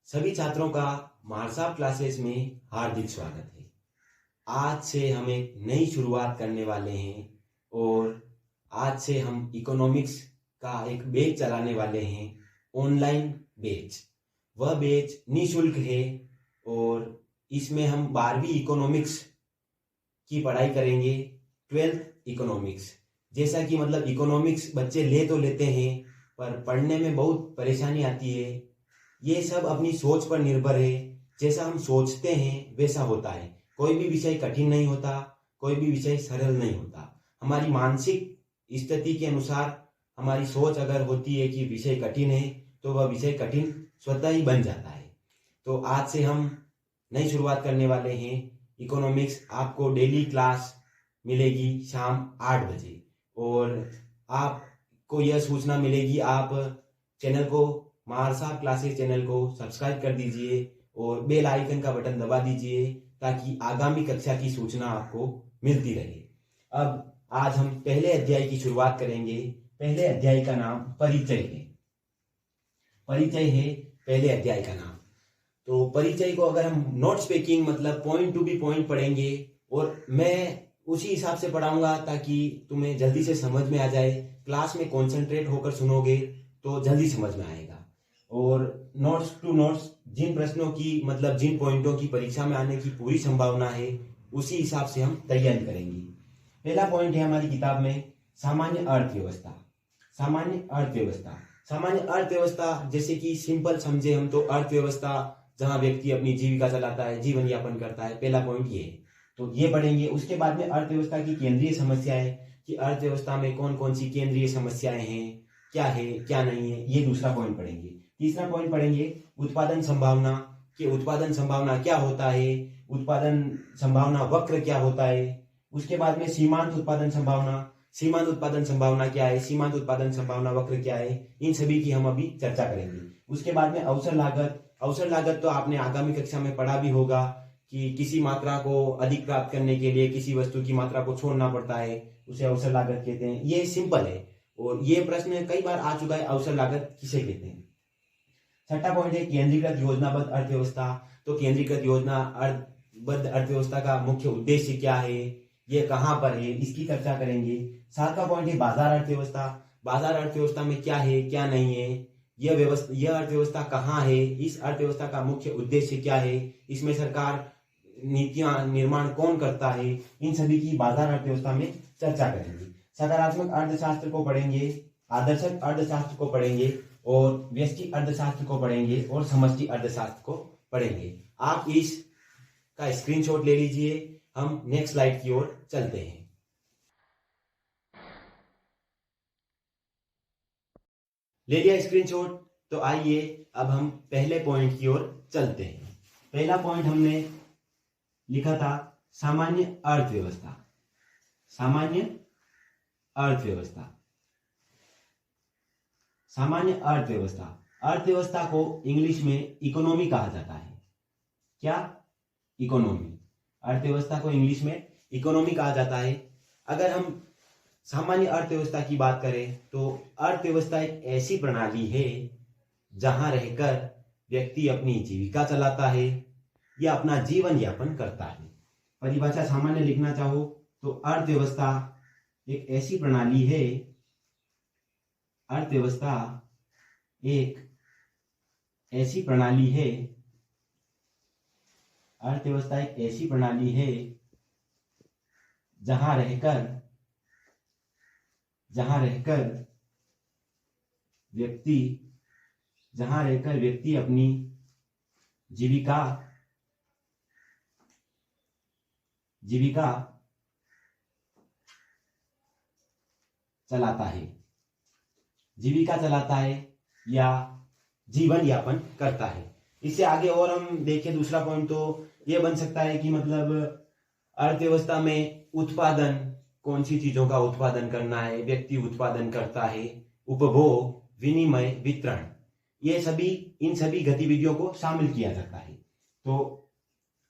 सभी छात्रों का मार्साब क्लासेस में हार्दिक स्वागत है। आज से हम एक नई शुरुआत करने वाले हैं और आज से हम इकोनॉमिक्स का एक बैच चलाने वाले हैं, ऑनलाइन बैच। वह बैच निःशुल्क है और इसमें हम 12वीं इकोनॉमिक्स की पढ़ाई करेंगे, 12th इकोनॉमिक्स। जैसा कि मतलब इकोनॉमिक्स बच्चे ले तो लेते हैं पर पढ़ने में बहुत परेशानी आती है। ये सब अपनी सोच पर निर्भर है। जैसा हम सोचते हैं वैसा होता है। कोई भी विषय कठिन नहीं होता, कोई भी विषय सरल नहीं होता। हमारी मानसिक स्थिति के अनुसार हमारी सोच अगर होती है कि विषय कठिन है तो वह विषय कठिन स्वतः ही बन जाता है। तो आज से हम नई शुरुआत करने वाले हैं इकोनॉमिक्स। आपको डेली क्लास मिलेगी शाम 8 बजे और आपको यह सूचना मिलेगी। आप चैनल को, मार्साब क्लासेस चैनल को सब्सक्राइब कर दीजिए और बेल आइकन का बटन दबा दीजिए ताकि आगामी कक्षा की सूचना आपको मिलती रहे। अब आज हम पहले अध्याय की शुरुआत करेंगे। पहले अध्याय का नाम परिचय है। परिचय है पहले अध्याय का नाम। तो परिचय को अगर हम नोट्स पेकिंग मतलब पॉइंट टू बी पॉइंट पढ़ेंगे और मैं उसी हिसाब से पढ़ाऊंगा ताकि तुम्हें जल्दी से समझ में आ जाए। क्लास में कॉन्सेंट्रेट होकर सुनोगे तो जल्दी समझ में आएगा। और नोट्स टू नोट्स जिन प्रश्नों की मतलब जिन पॉइंटों की परीक्षा में आने की पूरी संभावना है उसी हिसाब से हम तैयारी करेंगे। पहला पॉइंट है हमारी किताब में सामान्य अर्थव्यवस्था। सामान्य अर्थव्यवस्था, सामान्य अर्थव्यवस्था जैसे कि सिंपल समझे हम तो अर्थव्यवस्था जहां व्यक्ति अपनी जीविका चलाता है, जीवन यापन करता है। पहला पॉइंट ये है, तो ये पढ़ेंगे। उसके बाद में अर्थव्यवस्था की केंद्रीय समस्याएं कि अर्थव्यवस्था में कौन कौन सी केंद्रीय समस्याएं हैं, क्या है क्या नहीं है, ये दूसरा पॉइंट पढ़ेंगे। तीसरा पॉइंट पढ़ेंगे उत्पादन संभावना कि उत्पादन संभावना क्या होता है, उत्पादन संभावना वक्र क्या होता है। उसके बाद में सीमांत उत्पादन संभावना, सीमांत उत्पादन संभावना क्या है, सीमांत उत्पादन संभावना वक्र क्या है, इन सभी की हम अभी चर्चा करेंगे। उसके बाद में अवसर लागत। अवसर लागत तो आपने आगामी कक्षा में पढ़ा भी होगा कि किसी मात्रा को अधिक प्राप्त करने के लिए किसी वस्तु की मात्रा को छोड़ना पड़ता है, उसे अवसर लागत कहते हैं। ये सिंपल है और ये प्रश्न कई बार आ चुका है, अवसर लागत किसे कहते हैं। छठा पॉइंट है केंद्रीकृत योजनाबद्ध अर्थव्यवस्था। तो केंद्रीकृत योजनाबद्ध अर्थव्यवस्था का मुख्य उद्देश्य क्या है, ये कहां पर है, इसकी चर्चा करेंगे। सातवां पॉइंट है बाजार अर्थव्यवस्था। बाजार अर्थव्यवस्था में क्या है क्या नहीं है, यह अर्थव्यवस्था कहाँ है, इस अर्थव्यवस्था का मुख्य उद्देश्य क्या है, इसमें सरकार नीतियां निर्माण कौन करता है, इन सभी की बाजार अर्थव्यवस्था में चर्चा करेंगे। सकारात्मक अर्थशास्त्र को पढ़ेंगे, आदर्शक अर्थशास्त्र को पढ़ेंगे और व्यष्टि अर्थशास्त्र को पढ़ेंगे और समष्टि अर्थशास्त्र को पढ़ेंगे। आप इस का स्क्रीनशॉट ले लीजिए। हम नेक्स्ट स्लाइड की ओर चलते हैं। ले लिया स्क्रीनशॉट, तो आइए अब हम पहले पॉइंट की ओर चलते हैं। पहला पॉइंट हमने लिखा था सामान्य अर्थव्यवस्था। सामान्य अर्थव्यवस्था, सामान्य अर्थव्यवस्था। अर्थव्यवस्था को इंग्लिश में इकोनॉमी कहा जाता है। क्या? इकोनॉमी। अर्थव्यवस्था को इंग्लिश में इकोनॉमी कहा जाता है। अगर हम सामान्य अर्थव्यवस्था की बात करें तो अर्थव्यवस्था एक ऐसी प्रणाली है जहां रहकर व्यक्ति अपनी जीविका चलाता है या अपना जीवन यापन करता है। परिभाषा सामान्य लिखना चाहो तो अर्थव्यवस्था एक ऐसी प्रणाली है, अर्थव्यवस्था एक ऐसी प्रणाली है, अर्थव्यवस्था एक ऐसी प्रणाली है जहां रहकर व्यक्ति अपनी जीविका चलाता है, जीविका चलाता है या जीवन यापन करता है। इससे आगे और हम देखें दूसरा पॉइंट तो यह बन सकता है कि मतलब अर्थव्यवस्था में उत्पादन, कौन सी चीजों का उत्पादन करना है, व्यक्ति उत्पादन करता है, उपभोग, विनिमय, वितरण, ये सभी इन सभी गतिविधियों को शामिल किया जाता है। तो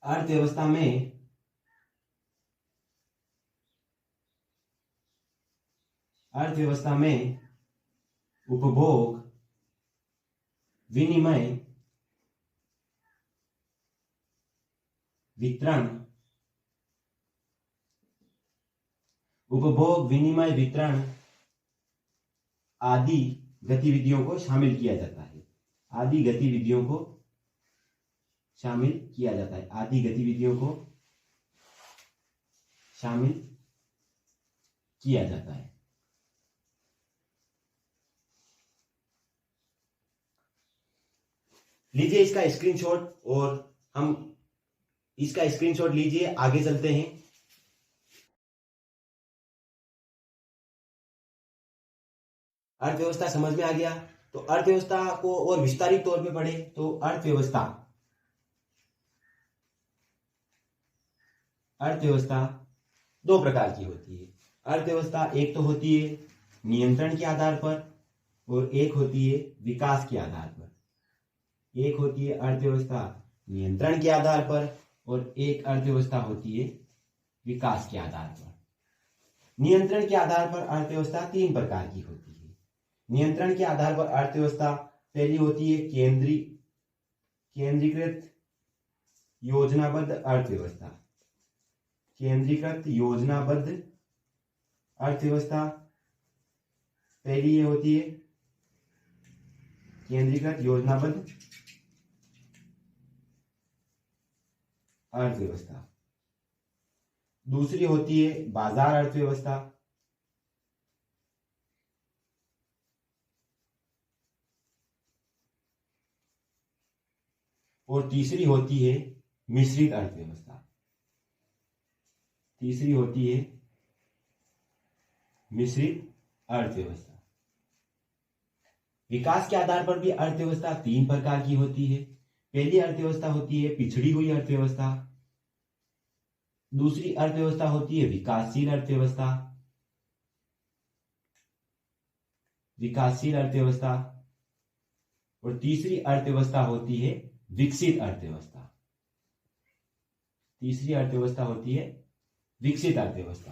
अर्थव्यवस्था में उपभोग, विनिमय वितरण, उपभोग, विनिमय, वितरण आदि गतिविधियों को शामिल किया जाता है। आदि गतिविधियों को शामिल किया जाता है। आदि गतिविधियों को शामिल किया जाता है। लीजिए इसका स्क्रीनशॉट, और हम इसका स्क्रीनशॉट लीजिए, आगे चलते हैं। अर्थव्यवस्था समझ में आ गया। तो अर्थव्यवस्था को और विस्तारित तौर पे पढ़े तो अर्थव्यवस्था दो प्रकार की होती है। अर्थव्यवस्था एक तो होती है नियंत्रण के आधार पर, और एक होती है विकास के आधार पर। एक होती है अर्थव्यवस्था नियंत्रण के आधार पर, और एक अर्थव्यवस्था होती है विकास के आधार पर। नियंत्रण के आधार पर अर्थव्यवस्था तीन प्रकार की होती है। नियंत्रण के आधार पर अर्थव्यवस्था पहली होती है केंद्रीकृत योजनाबद्ध अर्थव्यवस्था। केंद्रीकृत योजनाबद्ध अर्थव्यवस्था पहली ये होती है केंद्रीकृत योजनाबद्ध अर्थव्यवस्था। दूसरी होती है बाजार अर्थव्यवस्था। और तीसरी होती है मिश्रित अर्थव्यवस्था। तीसरी होती है मिश्रित अर्थव्यवस्था। विकास के आधार पर भी अर्थव्यवस्था तीन प्रकार की होती है। पहली अर्थव्यवस्था होती है पिछड़ी हुई अर्थव्यवस्था। दूसरी अर्थव्यवस्था होती है विकासशील अर्थव्यवस्था। विकासशील अर्थव्यवस्था। और तीसरी अर्थव्यवस्था होती है विकसित अर्थव्यवस्था। तीसरी अर्थव्यवस्था होती है विकसित अर्थव्यवस्था।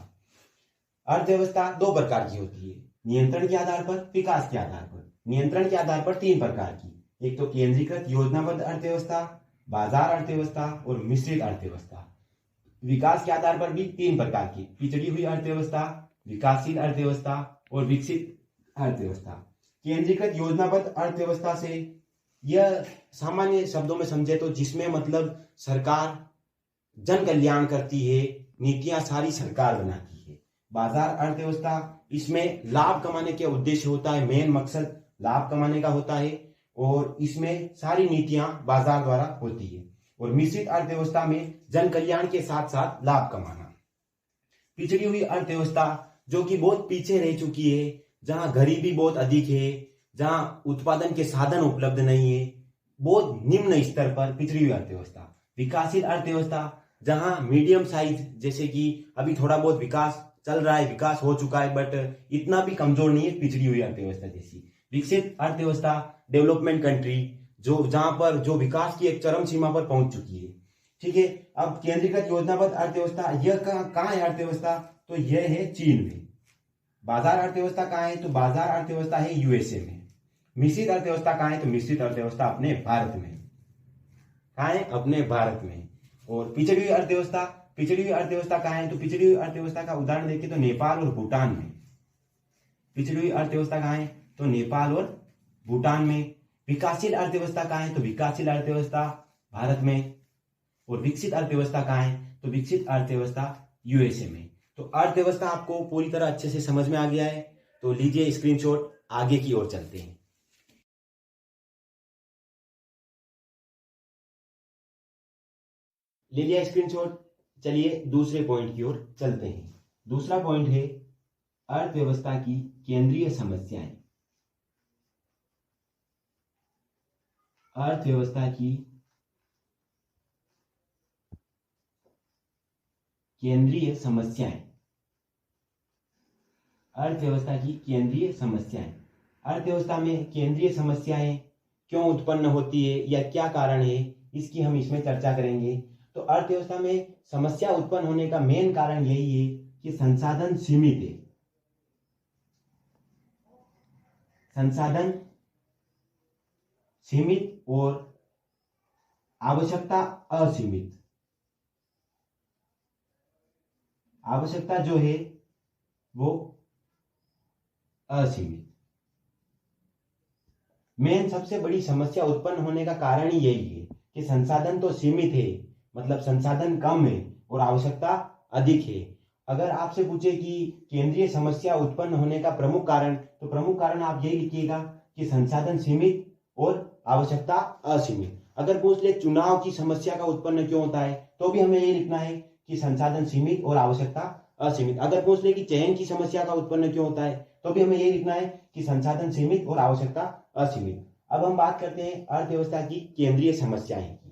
अर्थव्यवस्था दो प्रकार की होती है, नियंत्रण के आधार पर, विकास के आधार पर। नियंत्रण के आधार पर तीन प्रकार की, एक तो केंद्रीकृत योजनाबद्ध अर्थव्यवस्था, बाजार अर्थव्यवस्था और मिश्रित अर्थव्यवस्था। विकास के आधार पर भी तीन प्रकार की, पिछड़ी हुई अर्थव्यवस्था, विकासशील अर्थव्यवस्था और विकसित अर्थव्यवस्था। केंद्रीकृत योजनाबद्ध अर्थव्यवस्था से यह सामान्य शब्दों में समझे तो जिसमें मतलब सरकार जन कल्याण करती है, नीतियां सारी सरकार बनाती है। बाजार अर्थव्यवस्था, इसमें लाभ कमाने के उद्देश्य होता है, मेन मकसद लाभ कमाने का होता है, और इसमें सारी नीतियां बाजार द्वारा होती है। और मिश्रित अर्थव्यवस्था में जन कल्याण के साथ साथ लाभ कमाना। पिछड़ी हुई अर्थव्यवस्था जो कि बहुत पीछे रह चुकी है, जहां गरीबी बहुत अधिक है, जहां उत्पादन के साधन उपलब्ध नहीं है, बहुत निम्न स्तर पर पिछड़ी हुई अर्थव्यवस्था। विकासशील अर्थव्यवस्था जहां मीडियम साइज, जैसे कि अभी थोड़ा बहुत विकास चल रहा है, विकास हो चुका है, बट इतना भी कमजोर नहीं है पिछड़ी हुई अर्थव्यवस्था जैसी। विकसित अर्थव्यवस्था डेवलपमेंट कंट्री, जो जहां पर जो विकास की एक चरम सीमा पर पहुंच चुकी है। ठीक है, अब केंद्रीकृत योजनाबद्ध अर्थव्यवस्था, यह कहां है अर्थव्यवस्था, तो यह है चीन में। बाजार अर्थव्यवस्था कहां है, तो बाजार अर्थव्यवस्था है यूएसए में। मिश्रित अर्थव्यवस्था कहां है, तो मिश्रित अर्थव्यवस्था अपने भारत में। कहां है, अपने भारत में। और पिछड़ी हुई अर्थव्यवस्था, पिछड़ी हुई अर्थव्यवस्था कहां है, तो पिछड़ी हुई अर्थव्यवस्था का उदाहरण देखें तो नेपाल और भूटान में। पिछड़ी हुई अर्थव्यवस्था कहां है, तो नेपाल और भूटान में। विकासशील अर्थव्यवस्था कहां है, तो विकासशील अर्थव्यवस्था भारत में। और विकसित अर्थव्यवस्था कहां है, तो विकसित अर्थव्यवस्था यूएसए में। तो अर्थव्यवस्था आपको पूरी तरह अच्छे से समझ में आ गया है। तो लीजिए स्क्रीनशॉट, आगे की ओर चलते हैं। ले लिया स्क्रीनशॉट, चलिए दूसरे पॉइंट की ओर चलते हैं। दूसरा पॉइंट है अर्थव्यवस्था की केंद्रीय समस्याएं। अर्थव्यवस्था की केंद्रीय समस्याएं। अर्थव्यवस्था की केंद्रीय समस्याएं। अर्थव्यवस्था में केंद्रीय समस्याएं क्यों उत्पन्न होती है या क्या कारण है, इसकी हम इसमें चर्चा करेंगे। तो अर्थव्यवस्था में समस्या उत्पन्न होने का मेन कारण यही है कि संसाधन सीमित है। संसाधन सीमित और आवश्यकता असीमित। आवश्यकता जो है वो असीमित। मेन सबसे बड़ी समस्या उत्पन्न होने का कारण ही यही है कि संसाधन तो सीमित है, मतलब संसाधन कम है और आवश्यकता अधिक है। अगर आपसे पूछे कि केंद्रीय समस्या उत्पन्न होने का प्रमुख कारण, तो प्रमुख कारण आप यही लिखिएगा कि संसाधन सीमित और आवश्यकता असीमित। अगर पूछ ले चुनाव की समस्या का उत्पन्न क्यों होता है, तो भी हमें यही लिखना है कि संसाधन सीमित और आवश्यकता असीमित। अगर पूछ ले कि चयन की समस्या का उत्पन्न क्यों होता है, तो भी हमें यही लिखना है कि संसाधन सीमित और आवश्यकता असीमित। अब हम बात करते हैं अर्थव्यवस्था की केंद्रीय समस्याएं की।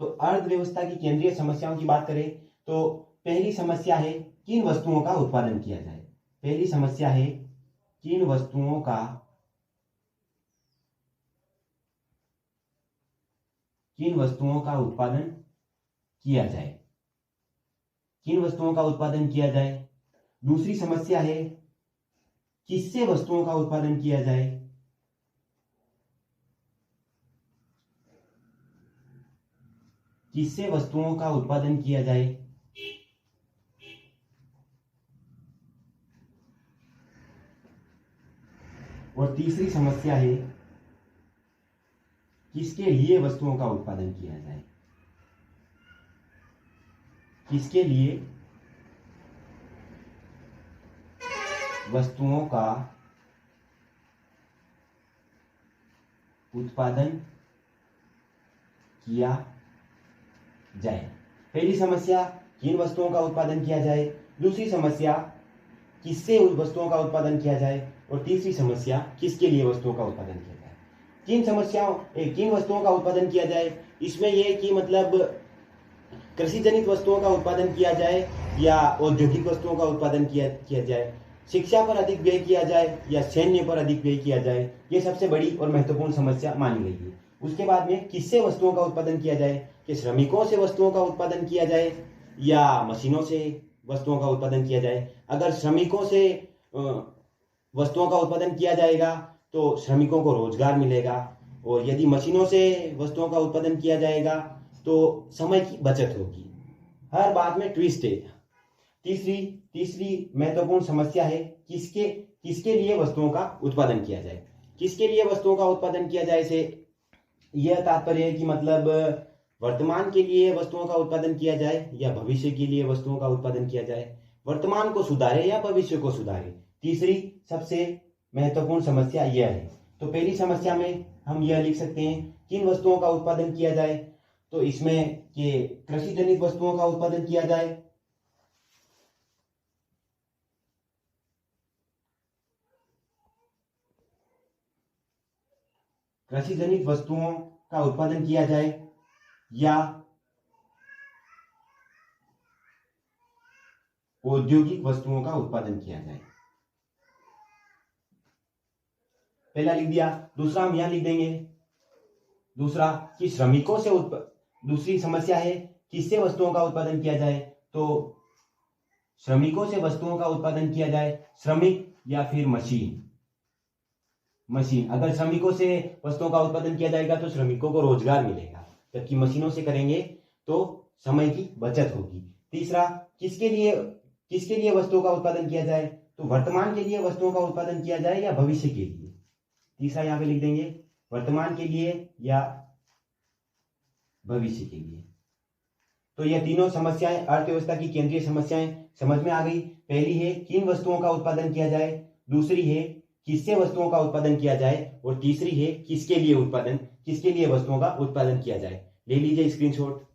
तो अर्थव्यवस्था की केंद्रीय समस्याओं की बात करें तो पहली समस्या है किन वस्तुओं का उत्पादन किया जाए। पहली समस्या है किन वस्तुओं का उत्पादन किया जाए, किन वस्तुओं का उत्पादन किया जाए। दूसरी समस्या है किससे वस्तुओं का उत्पादन किया जाए। किससे वस्तुओं का उत्पादन किया जाए। और तीसरी समस्या है किसके लिए वस्तुओं का उत्पादन किया जाए। किसके लिए वस्तुओं का उत्पादन किया जाए। पहली समस्या किन वस्तुओं का उत्पादन किया जाए, दूसरी समस्या किससे उस वस्तुओं का उत्पादन किया जाए, और तीसरी समस्या किसके लिए वस्तुओं का उत्पादन किया जाए। किन वस्तुओं का उत्पादन किया जाए, इसमें यह कि मतलब कृषि जनित वस्तुओं का उत्पादन किया जाए या औद्योगिक वस्तुओं का उत्पादन किया जाए, शिक्षा पर अधिक व्यय किया जाए या सैन्य पर अधिक व्यय किया जाए, ये सबसे बड़ी और महत्वपूर्ण समस्या मानी गई है। उसके बाद में किससे वस्तुओं का उत्पादन किया जाए, कि श्रमिकों से वस्तुओं का उत्पादन किया जाए या मशीनों से वस्तुओं का उत्पादन किया जाए। अगर श्रमिकों से वस्तुओं का उत्पादन किया जाएगा तो श्रमिकों को रोजगार मिलेगा, और यदि मशीनों से वस्तुओं का उत्पादन किया जाएगा तो समय की बचत होगी। हर बात में ट्विस्ट है। तीसरी महत्वपूर्ण समस्या है किसके लिए वस्तुओं का उत्पादन किया जाए। किसके लिए वस्तुओं का उत्पादन किया जाए से यह तात्पर्य है कि मतलब वर्तमान के लिए वस्तुओं का उत्पादन किया जाए या भविष्य के लिए वस्तुओं का उत्पादन किया जाए, वर्तमान को सुधारे या भविष्य को सुधारे। तीसरी सबसे महत्वपूर्ण समस्या यह है। तो पहली समस्या में हम यह लिख सकते हैं किन वस्तुओं का उत्पादन किया जाए, तो इसमें कि कृषि जनित वस्तुओं का उत्पादन किया जाए, कृषि जनित वस्तुओं का उत्पादन किया जाए या औद्योगिक वस्तुओं का उत्पादन किया जाए। पहला लिख दिया, दूसरा हम यहां लिख देंगे। दूसरा कि श्रमिकों से दूसरी समस्या है किससे वस्तुओं का उत्पादन किया जाए, तो श्रमिकों से वस्तुओं का उत्पादन किया जाए, श्रमिक या फिर मशीन। अगर श्रमिकों से वस्तुओं का उत्पादन किया जाएगा तो श्रमिकों को रोजगार मिलेगा, जबकि मशीनों से करेंगे तो समय की बचत होगी। तीसरा किसके लिए वस्तुओं का उत्पादन किया जाए, तो वर्तमान के लिए वस्तुओं का उत्पादन किया जाए या भविष्य के लिए। तीसरा यहां पे लिख देंगे वर्तमान के लिए या भविष्य के लिए। तो यह तीनों समस्याएं अर्थव्यवस्था की केंद्रीय समस्याएं समझ में आ गई। पहली है किन वस्तुओं का उत्पादन किया जाए, दूसरी है किससे वस्तुओं का उत्पादन किया जाए, और तीसरी है किसके लिए वस्तुओं का उत्पादन किया जाए। ले लीजिए स्क्रीनशॉट।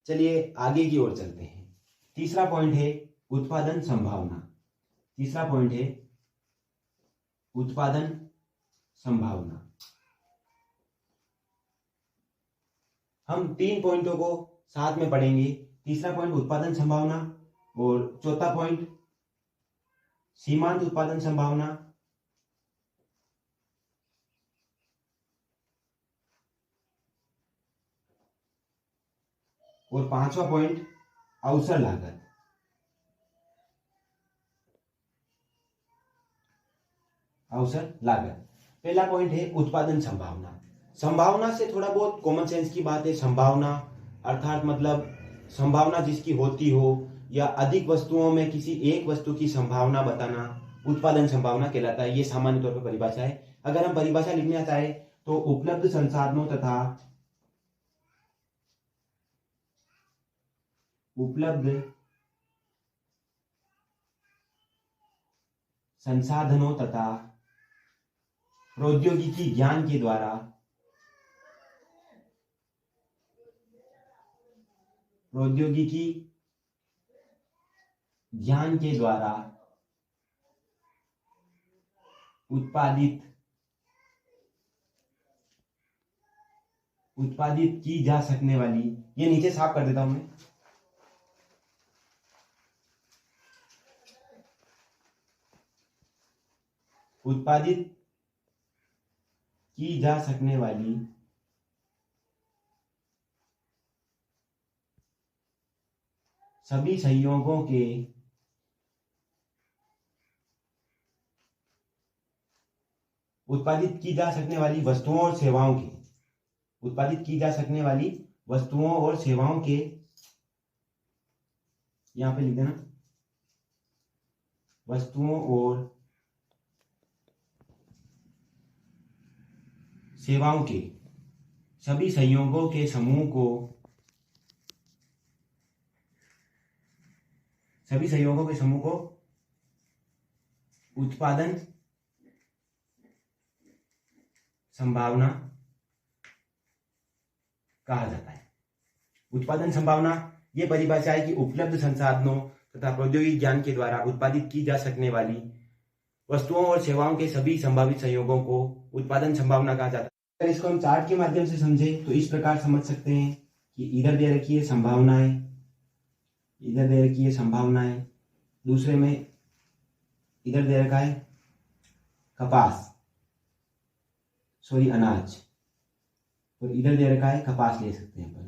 चलिए आगे की ओर चलते हैं। तीसरा पॉइंट है उत्पादन संभावना। हम 3 पॉइंटों को साथ में पढ़ेंगे। तीसरा पॉइंट उत्पादन संभावना, और चौथा पॉइंट सीमांत उत्पादन संभावना, और पांचवा पॉइंट अवसर लागत। पहला पॉइंट है उत्पादन संभावना। संभावना से थोड़ा बहुत कॉमन सेंस की बात है। संभावना अर्थात मतलब संभावना जिसकी होती हो या अधिक वस्तुओं में किसी एक वस्तु की संभावना बताना उत्पादन संभावना कहलाता है। ये सामान्य तौर पर परिभाषा है। अगर हम परिभाषा लिखना चाहे तो उपलब्ध संसाधनों तथा प्रौद्योगिकी ज्ञान के द्वारा उत्पादित की जा सकने वाली, ये नीचे साफ कर देता हूं मैं, उत्पादित की जा सकने वाली सभी संयोगों के उत्पादित की जा सकने वाली वस्तुओं और सेवाओं के उत्पादित की जा सकने वाली वस्तुओं और सेवाओं के, यहां पे लिख देना, वस्तुओं और सेवाओं के सभी संयोगों के समूह को उत्पादन संभावना कहा जाता है। उत्पादन संभावना ये परिभाषा है कि उपलब्ध संसाधनों तथा प्रौद्योगिकी ज्ञान के द्वारा उत्पादित की जा सकने वाली वस्तुओं और सेवाओं के सभी संभावित संयोगों को उत्पादन संभावना कहा जाता है। अगर इसको हम चार्ट के माध्यम से समझे तो इस प्रकार समझ सकते हैं कि इधर दे रखी है संभावनाएं, इधर दे रखी है संभावनाएं, दूसरे में इधर दे रखा है अनाज, और इधर दे रखा है कपास, ले सकते हैं अपन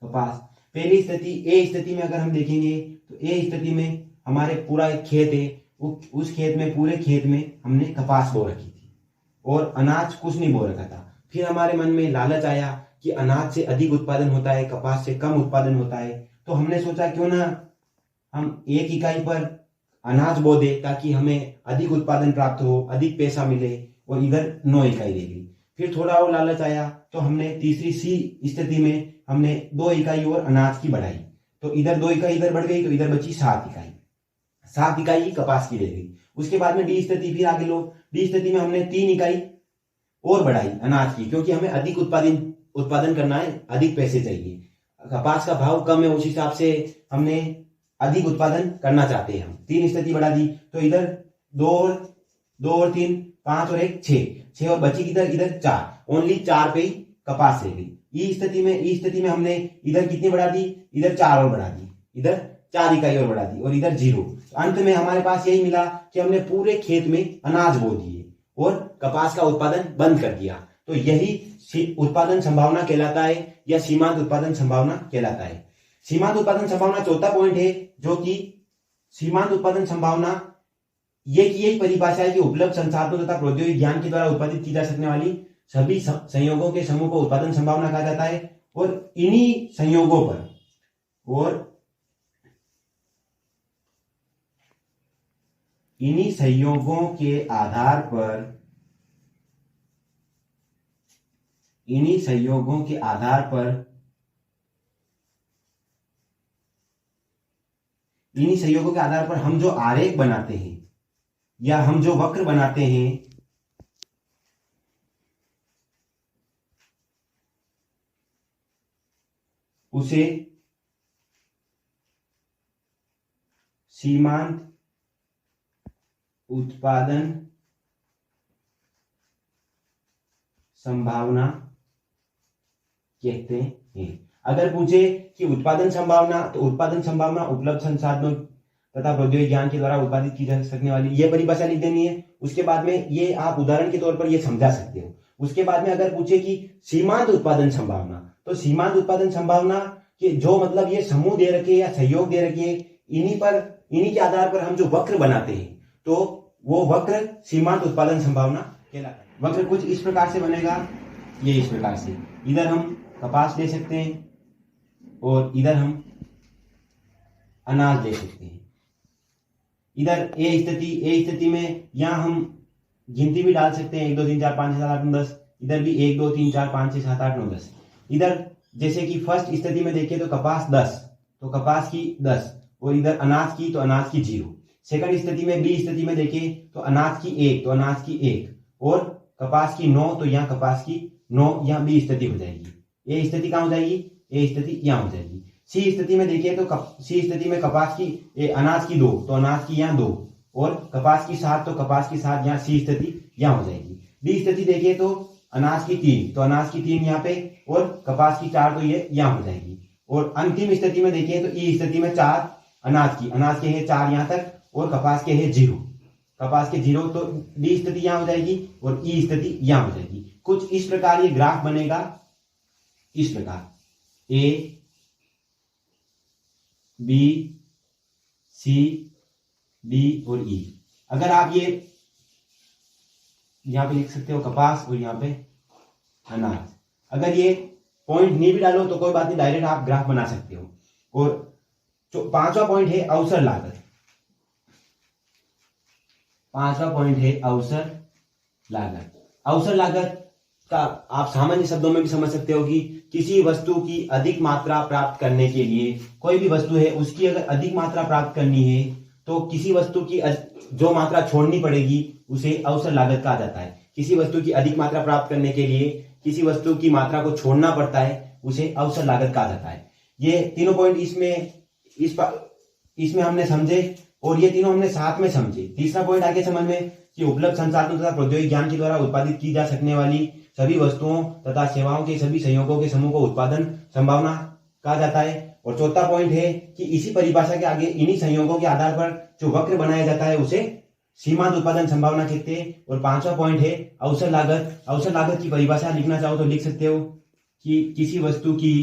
कपास। पहली स्थिति ए स्थिति में अगर हम देखेंगे तो ए स्थिति में हमारे पूरा एक खेत है, उस खेत में पूरे खेत में हमने कपास बो रखी थी और अनाज कुछ नहीं बो रखा था। फिर हमारे मन में लालच आया कि अनाज से अधिक उत्पादन होता है, कपास से कम उत्पादन होता है, तो हमने सोचा क्यों ना हम 1 इकाई पर अनाज बो दे ताकि हमें अधिक उत्पादन प्राप्त हो, अधिक पैसा मिले, और इधर 9 इकाई दे दी। फिर थोड़ा और लालच आया तो हमने तीसरी सी स्थिति में हमने 2 इकाई और अनाज की बढ़ाई, तो इधर 2 इकाई इधर बढ़ गई, तो इधर बची 7 इकाई, 7 इकाई कपास की रह गई। उसके बाद में डी स्थिति, फिर आगे लो, डी स्थिति में हमने 3 इकाई और बढ़ाई अनाज की, क्योंकि हमें अधिक उत्पादन करना है, अधिक पैसे चाहिए, कपास का भाव कम है, उस हिसाब से हमने अधिक उत्पादन करना चाहते हैं हम। 3 स्थिति बढ़ा दी, तो इधर 2 और 3, 5 और 1 6 और बची किधर, इधर 4, ओनली 4 पे ही कपास रह गई। ई स्थिति में हमने इधर कितनी बढ़ा दी, इधर 4 और बढ़ा दी, इधर 4 इकाई और बढ़ा दी, और इधर 0। अंत में हमारे पास यही मिला कि हमने पूरे खेत में अनाज बो दिए और कपास का उत्पादन बंद कर दिया। तो यही उत्पादन संभावना कहलाता है या सीमांत उत्पादन संभावना कहलाता है। सीमांत उत्पादन संभावना चौथा पॉइंट है, जो कि सीमांत उत्पादन संभावना ये की यही परिभाषा है कि उपलब्ध संसाधनों तथा प्रौद्योगिकी ज्ञान के द्वारा उत्पादित की जा सकने वाली सभी संयोगों के समूह को उत्पादन संभावना कहा जाता है। और इन्हीं संयोगों के आधार पर हम जो आरेख बनाते हैं या हम जो वक्र बनाते हैं, उसे सीमांत उत्पादन संभावना कहते हैं। अगर पूछे कि उत्पादन संभावना, तो उत्पादन संभावना उपलब्ध संसाधनों तथा प्रौद्योगिकी ज्ञान के द्वारा उत्पादित की जा सकने वाली, ये परिभाषा लिख देनी है। उसके बाद में ये आप उदाहरण के तौर पर ये समझा सकते हो। उसके बाद में अगर पूछे कि सीमांत उत्पादन संभावना, तो सीमांत उत्पादन संभावना के जो मतलब ये समूह दे रखे या सहयोग दे रखे, इन्हीं के आधार पर हम जो वक्र बनाते हैं, तो वो वक्र सीमांत उत्पादन संभावना कहलाता है। वक्र कुछ इस प्रकार से बनेगा ये इस प्रकार से इधर हम कपास ले सकते हैं और इधर हम अनाज ले सकते हैं। इधर ए स्थिति में यहाँ हम गिनती भी डाल सकते हैं, 1 2 3 4 5 6 7 8 9 10। इधर भी 1 2 3 4 5 6 7 8 9 10। इधर जैसे कि फर्स्ट स्थिति में देखें तो कपास 10, तो कपास की 10, और इधर अनाज की तो अनाज की 0। सेकंड स्थिति में बी स्थिति में देखें तो अनाज की 1 तो अनाज की 1, और कपास की 9 तो यहाँ कपास की 9, यहाँ बी स्थिति हो जाएगी। ए स्थिति कहाँ हो जाएगी? ए स्थिति यहाँ हो जाएगी। सी स्थिति में देखिए तो सी स्थिति में कपास की अनाज की 2 तो अनाज की यहाँ 2, और कपास की 7 तो कपास की 7, यहाँ सी स्थिति यहाँ हो जाएगी। डी स्थिति देखिए तो अनाज की 3 तो अनाज की 3 यहाँ पे, और कपास की 4 तो ये यहाँ हो जाएगी। और अंतिम स्थिति में देखिए तो ई स्थिति में 4 अनाज के है 4 यहाँ तक, और कपास के है 0, कपास के 0, तो डी स्थिति यहाँ हो जाएगी और ई स्थिति यहाँ हो जाएगी। कुछ इस प्रकार ये ग्राफ बनेगा, इस प्रकार ए बी सी डी और ई। अगर आप ये यहां पे लिख सकते हो कपास और यहां पे अनाज। अगर ये पॉइंट नहीं भी डालो तो कोई बात नहीं, डायरेक्ट आप ग्राफ बना सकते हो। और जो 5वां पॉइंट है अवसर लागत, 5वां पॉइंट है अवसर लागत। अवसर लागत का आप सामान्य शब्दों में भी समझ सकते हो कि किसी वस्तु की अधिक मात्रा प्राप्त करने के लिए, कोई भी वस्तु है उसकी अगर अधिक मात्रा प्राप्त करनी है तो किसी वस्तु की जो मात्रा छोड़नी पड़ेगी उसे अवसर लागत कहा जाता है। किसी वस्तु की अधिक मात्रा प्राप्त करने के लिए किसी वस्तु की मात्रा को छोड़ना पड़ता है, उसे अवसर लागत कहा जाता है। ये तीनों पॉइंट इसमें हमने समझे, और ये तीनों हमने साथ में समझे। तीसरा पॉइंट आगे समझ में कि उपलब्ध संसाधनों तथा प्रौद्योगिक ज्ञान के द्वारा उत्पादित की जा सकने वाली सभी वस्तुओं तथा सेवाओं के सभी संयोगों के समूह को उत्पादन संभावना कहा जाता है। और चौथा पॉइंट है कि इसी परिभाषा के आगे इन्हीं संयोगों के आधार पर जो वक्र बनाया जाता है उसे सीमांत उत्पादन संभावना कहते हैं। और 5वां पॉइंट है अवसर लागत। अवसर लागत की परिभाषा लिखना चाहो तो लिख सकते हो कि किसी वस्तु की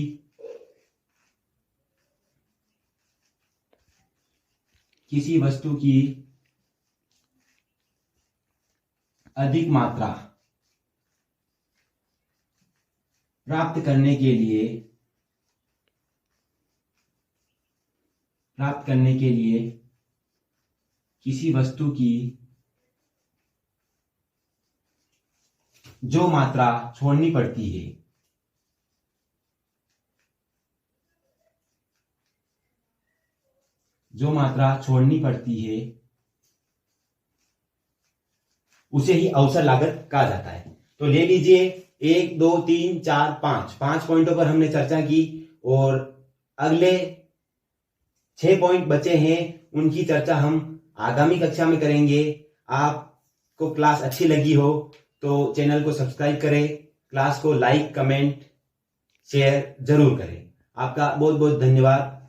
अधिक मात्रा प्राप्त करने के लिए किसी वस्तु की जो मात्रा छोड़नी पड़ती है, उसे ही अवसर लागत कहा जाता है। तो ले लीजिए 1 2 3 4 5 पॉइंटों पर हमने चर्चा की, और अगले 6 पॉइंट बचे हैं, उनकी चर्चा हम आगामी कक्षा में करेंगे। आपको क्लास अच्छी लगी हो तो चैनल को सब्सक्राइब करें, क्लास को लाइक कमेंट शेयर जरूर करें। आपका बहुत बहुत धन्यवाद।